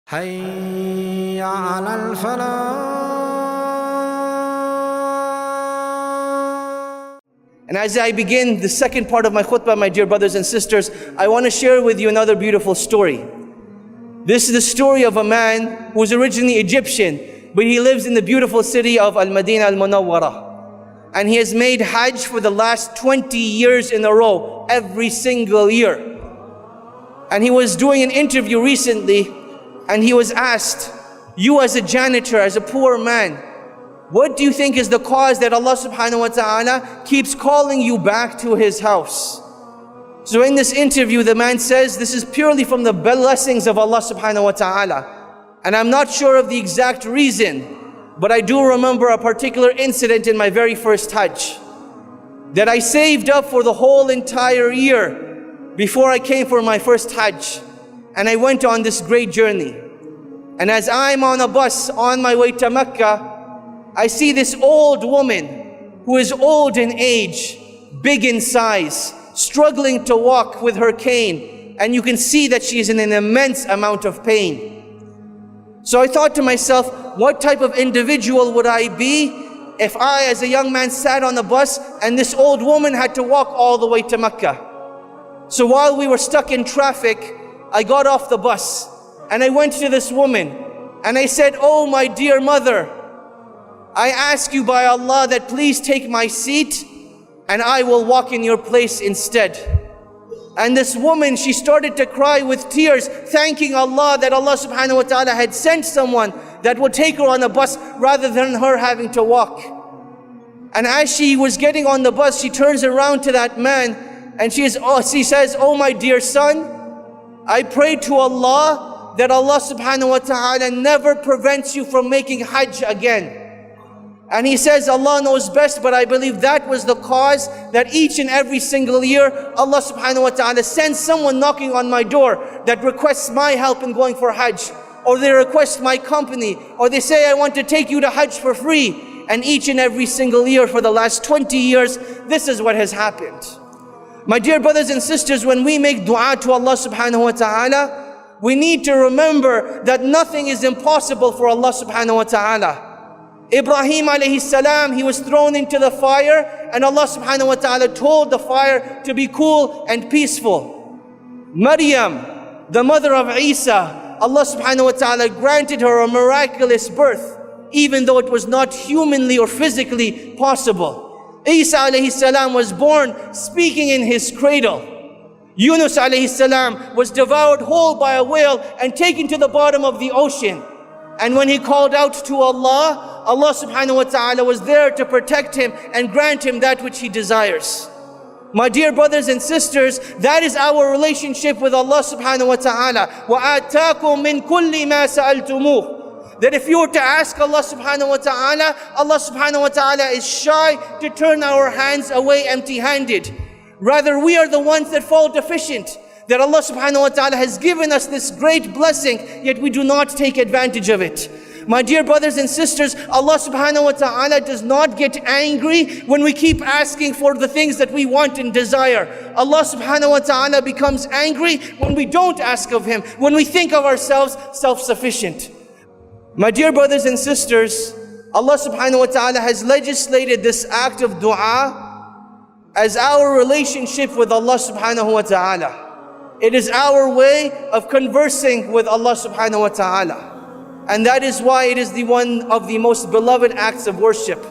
حي على الفلاح. And as I begin the second part of my khutbah, my dear brothers and sisters, I want to share with you another beautiful story. This is the story of a man who was originally Egyptian, but he lives in the beautiful city of Al-Madinah Al-Munawwarah. And he has made Hajj for the last 20 years in a row, every single year. And he was doing an interview recently, and he was asked, you as a janitor, as a poor man, what do you think is the cause that Allah subhanahu wa ta'ala keeps calling you back to His house? So in this interview, the man says, this is purely from the blessings of Allah subhanahu wa ta'ala. And I'm not sure of the exact reason, but I do remember a particular incident in my very first Hajj that I saved up for the whole entire year before I came for my first Hajj. And I went on this great journey. And as I'm on a bus on my way to Mecca, I see this old woman who is old in age, big in size, struggling to walk with her cane. And you can see that she is in an immense amount of pain. So I thought to myself, what type of individual would I be if I, as a young man, sat on a bus and this old woman had to walk all the way to Mecca? So while we were stuck in traffic, I got off the bus and I went to this woman and I said, oh my dear mother, I ask you by Allah that please take my seat and I will walk in your place instead. And this woman, she started to cry with tears, thanking Allah that Allah subhanahu wa ta'ala had sent someone that would take her on a bus rather than her having to walk. And as she was getting on the bus, she turns around to that man and she says, oh my dear son, I pray to Allah that Allah subhanahu wa ta'ala never prevents you from making Hajj again. And he says, Allah knows best, but I believe that was the cause that each and every single year, Allah subhanahu wa ta'ala sends someone knocking on my door that requests my help in going for Hajj. Or they request my company. Or they say, I want to take you to Hajj for free. And each and every single year for the last 20 years, this is what has happened. My dear brothers and sisters, when we make dua to Allah subhanahu wa ta'ala, we need to remember that nothing is impossible for Allah subhanahu wa ta'ala. Ibrahim alayhi salam, he was thrown into the fire and Allah subhanahu wa ta'ala told the fire to be cool and peaceful. Maryam, the mother of Isa, Allah subhanahu wa ta'ala granted her a miraculous birth, even though it was not humanly or physically possible. Isa alayhi salam was born speaking in his cradle. Yunus alayhi salam was devoured whole by a whale and taken to the bottom of the ocean. And when he called out to Allah, Allah subhanahu wa ta'ala was there to protect him and grant him that which he desires. My dear brothers and sisters, that is our relationship with Allah subhanahu wa ta'ala. وَآتَاكُم مِّن كُلِّ مَا سَأَلْتُمُوهُ. That if you were to ask Allah subhanahu wa ta'ala, Allah subhanahu wa ta'ala is shy to turn our hands away empty-handed. Rather, we are the ones that fall deficient. That Allah subhanahu wa ta'ala has given us this great blessing, yet we do not take advantage of it. My dear brothers and sisters, Allah subhanahu wa ta'ala does not get angry when we keep asking for the things that we want and desire. Allah subhanahu wa ta'ala becomes angry when we don't ask of Him, when we think of ourselves self-sufficient. My dear brothers and sisters, Allah subhanahu wa ta'ala has legislated this act of dua as our relationship with Allah subhanahu wa ta'ala. It is our way of conversing with Allah subhanahu wa ta'ala. And that is why it is one of the most beloved acts of worship.